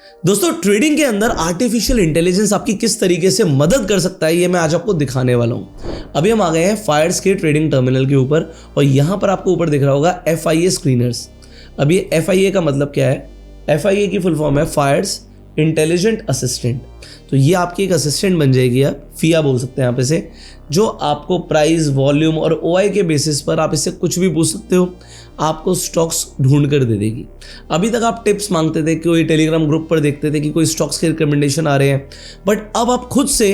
दोस्तों ट्रेडिंग के अंदर आर्टिफिशियल इंटेलिजेंस आपकी किस तरीके से मदद कर सकता है ये मैं आज आपको दिखाने वाला हूं। अभी हम आ गए हैं फायर्स के ट्रेडिंग टर्मिनल के ऊपर और यहां पर आपको ऊपर दिख रहा होगा FIA स्क्रीनर्स। अब ये FIA का मतलब क्या है? FIA की फुल फॉर्म है फायर्स इंटेलिजेंट असिस्टेंट। तो ये आपकी एक असिस्टेंट बन जाएगी, आप FIA बोल सकते हैं यहाँ पे से, जो आपको प्राइस, वॉल्यूम और OI के बेसिस पर आप इससे कुछ भी पूछ सकते हो, आपको स्टॉक्स ढूंढ कर दे देगी। अभी तक आप टिप्स मांगते थे, कोई टेलीग्राम ग्रुप पर देखते थे कि कोई स्टॉक्स के रिकमेंडेशन आ रहे हैं, बट अब आप खुद से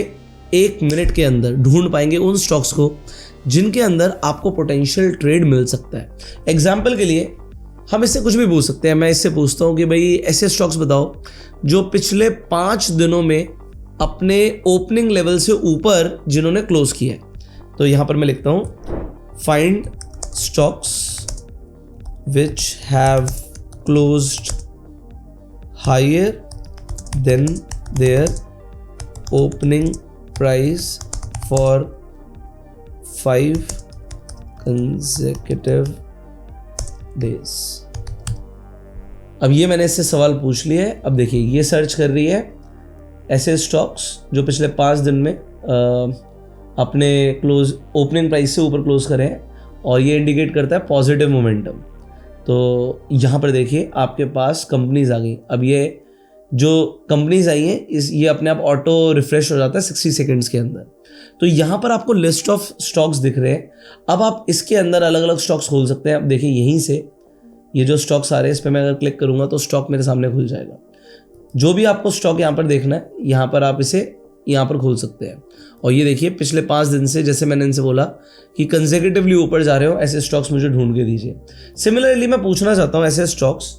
1 मिनट के अंदर ढूंढ पाएंगे उन स्टॉक्स को जिनके अंदर आपको पोटेंशियल ट्रेड मिल सकता है। एग्जाम्पल के लिए हम इससे कुछ भी पूछ सकते हैं। मैं इससे पूछता हूँ कि भाई ऐसे स्टॉक्स बताओ जो पिछले 5 दिनों में अपने ओपनिंग लेवल से ऊपर जिन्होंने क्लोज किया है। तो यहां पर मैं लिखता हूं find stocks which have closed higher than their opening price for 5 consecutive days. अब ये मैंने इससे सवाल पूछ लिया है। अब देखिए ये सर्च कर रही है ऐसे स्टॉक्स जो पिछले 5 दिन में अपने क्लोज ओपनिंग प्राइस से ऊपर क्लोज करें हैं और ये इंडिकेट करता है पॉजिटिव मोमेंटम। तो यहाँ पर देखिए आपके पास कंपनीज आ गई। अब ये जो कंपनीज आई हैं ये अपने आप ऑटो रिफ्रेश हो जाता है 60 सेकेंड्स के अंदर। तो यहाँ पर आपको लिस्ट ऑफ स्टॉक्स दिख रहे हैं। अब आप इसके अंदर अलग अलग स्टॉक्स खोल सकते हैं। अब देखिए यहीं से ये जो स्टॉक्स आ रहे हैं इस पर मैं अगर क्लिक करूँगा तो स्टॉक मेरे सामने खुल जाएगा। जो भी आपको स्टॉक यहाँ पर देखना है यहाँ पर आप इसे यहाँ पर खोल सकते हैं। और ये देखिए पिछले 5 दिन से, जैसे मैंने इनसे बोला कि कंसेक्यूटिवली ऊपर जा रहे हो, ऐसे स्टॉक्स मुझे ढूंढ के दीजिए। सिमिलरली मैं पूछना चाहता हूँ ऐसे स्टॉक्स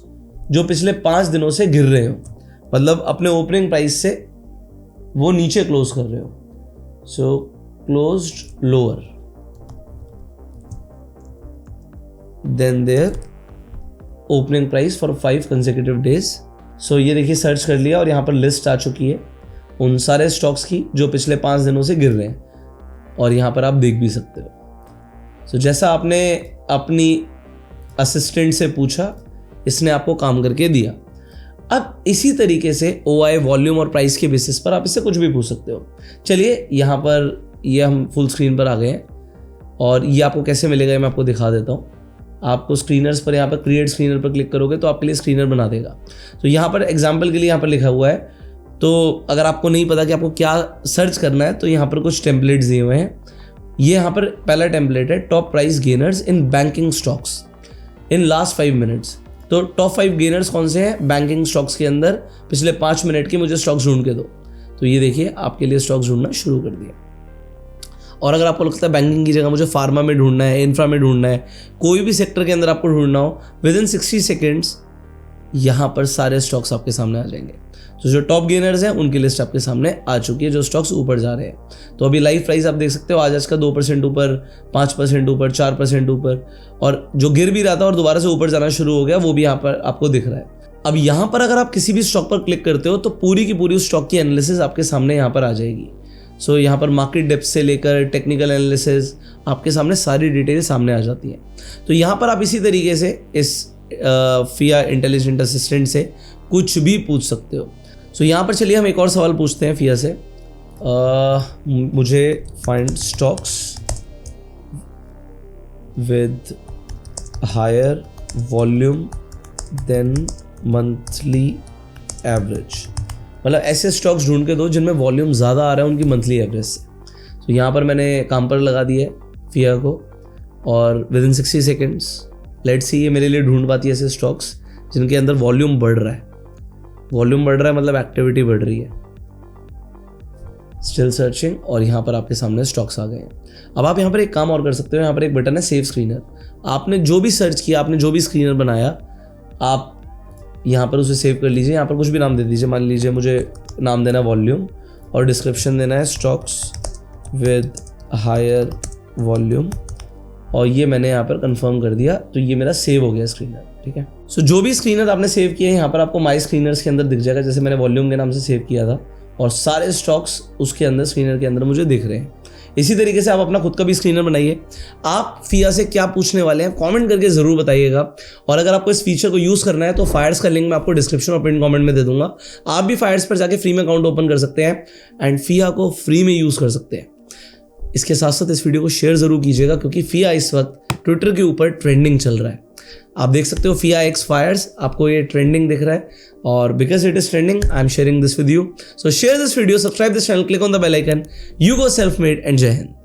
जो पिछले 5 दिनों से गिर रहे हो, मतलब अपने ओपनिंग प्राइस से वो नीचे क्लोज कर रहे हो। So closed lower than their opening price for 5 consecutive days। So ये देखिए सर्च कर लिया और यहाँ पर लिस्ट आ चुकी है उन सारे स्टॉक्स की जो पिछले 5 दिनों से गिर रहे हैं और यहाँ पर आप देख भी सकते हो। सो जैसा आपने अपनी असिस्टेंट से पूछा, इसने आपको काम करके दिया। अब इसी तरीके से OI, वॉल्यूम और प्राइस के बेसिस पर आप इससे कुछ भी पूछ सकते हो। चलिए यहाँ पर ये हम फुल स्क्रीन पर आ गए हैं और ये आपको कैसे मिलेगा मैं आपको दिखा देता हूँ। आपको स्क्रीनर्स पर यहाँ पर क्रिएट स्क्रीनर पर क्लिक करोगे तो आपके लिए स्क्रीनर बना देगा। तो यहाँ पर एग्जाम्पल के लिए यहाँ पर लिखा हुआ है, तो अगर आपको नहीं पता कि आपको क्या सर्च करना है तो यहाँ पर कुछ टेम्पलेट्स दिए हुए हैं। ये यहाँ पर पहला टेम्पलेट है top price gainers in banking stocks in last 5 minutes. तो टॉप 5 गेनर्स कौन से हैं बैंकिंग स्टॉक्स के अंदर, पिछले 5 मिनट की मुझे स्टॉक्स ढूंढ के दो। तो ये देखिए आपके लिए स्टॉक्स ढूंढना शुरू कर दिया। और अगर आपको लगता है बैंकिंग की जगह मुझे फार्मा में ढूंढना है, इंफ्रा में ढूंढना है, कोई भी सेक्टर के अंदर आपको ढूंढना हो, विदिन 60 सेकेंड्स यहाँ पर सारे स्टॉक्स आपके सामने आ जाएंगे। तो जो टॉप गेनर्स हैं उनकी लिस्ट आपके सामने आ चुकी है, जो स्टॉक्स ऊपर जा रहे हैं। तो अभी लाइव प्राइस आप देख सकते हो, आज का 2% ऊपर, 5% ऊपर, 4% ऊपर, और जो गिर भी रहा था और दोबारा से ऊपर जाना शुरू हो गया वो भी यहाँ पर आपको दिख रहा है। अब यहाँ पर अगर आप किसी भी स्टॉक पर क्लिक करते हो तो पूरी की पूरी उस स्टॉक की एनालिसिस आपके सामने यहाँ पर आ जाएगी। सो यहाँ पर मार्केट डेप्थ से लेकर टेक्निकल एनालिसिस आपके सामने सारी डिटेल सामने आ जाती है। तो यहाँ पर आप इसी तरीके से इस FIA इंटेलिजेंट असिस्टेंट से कुछ भी पूछ सकते हो। सो यहाँ पर चलिए हम एक और सवाल पूछते हैं FIA से। मुझे find stocks with higher volume than monthly average, मतलब ऐसे स्टॉक्स ढूंढ के दो जिनमें वॉल्यूम ज़्यादा आ रहा है उनकी मंथली एवरेज से। तो यहाँ पर मैंने काम पर लगा दिया है FIA को और विदिन 60 सेकेंड्स लेट्स सी ये मेरे लिए ढूंढ पाती है ऐसे स्टॉक्स जिनके अंदर वॉल्यूम बढ़ रहा है। वॉल्यूम बढ़ रहा है मतलब एक्टिविटी बढ़ रही है। स्टिल सर्चिंग और यहाँ पर आपके सामने स्टॉक्स आ गए हैं। अब आप यहाँ पर एक काम और कर सकते हो, यहाँ पर एक बटन है सेव स्क्रीनर। आपने जो भी सर्च किया, आपने जो भी स्क्रीनर बनाया, आप यहाँ पर उसे सेव कर लीजिए। यहाँ पर कुछ भी नाम दे दीजिए, मान लीजिए मुझे नाम देना वॉल्यूम और डिस्क्रिप्शन देना है स्टॉक्स विद हायर वॉल्यूम, और ये मैंने यहाँ पर कंफर्म कर दिया। तो ये मेरा सेव हो गया स्क्रीनर, ठीक है। सो जो भी स्क्रीनर आपने सेव किए हैं यहाँ पर आपको माई स्क्रीनर्स के अंदर दिख जाएगा, जैसे मैंने वॉल्यूम के नाम से सेव किया था, और सारे स्टॉक्स उसके अंदर स्क्रीनर के अंदर मुझे दिख रहे हैं। इसी तरीके से आप अपना खुद का भी स्क्रीनर बनाइए। आप फिया से क्या पूछने वाले हैं कमेंट करके ज़रूर बताइएगा। और अगर आपको इस फीचर को यूज़ करना है तो फायर्स का लिंक मैं आपको डिस्क्रिप्शन और पिन कमेंट में दे दूंगा। आप भी फायर्स पर जाके फ्री में अकाउंट ओपन कर सकते हैं एंड फिया को फ्री में यूज़ कर सकते हैं। इसके साथ साथ इस वीडियो को शेयर ज़रूर कीजिएगा क्योंकि फिया इस वक्त ट्विटर के ऊपर ट्रेंडिंग चल रहा है। आप देख सकते हो फिया एक्स फायर्स, आपको ये ट्रेंडिंग दिख रहा है और because it is trending I am sharing this with you. So share this video, subscribe this channel, click on the bell icon. You go self made and जय हिंद।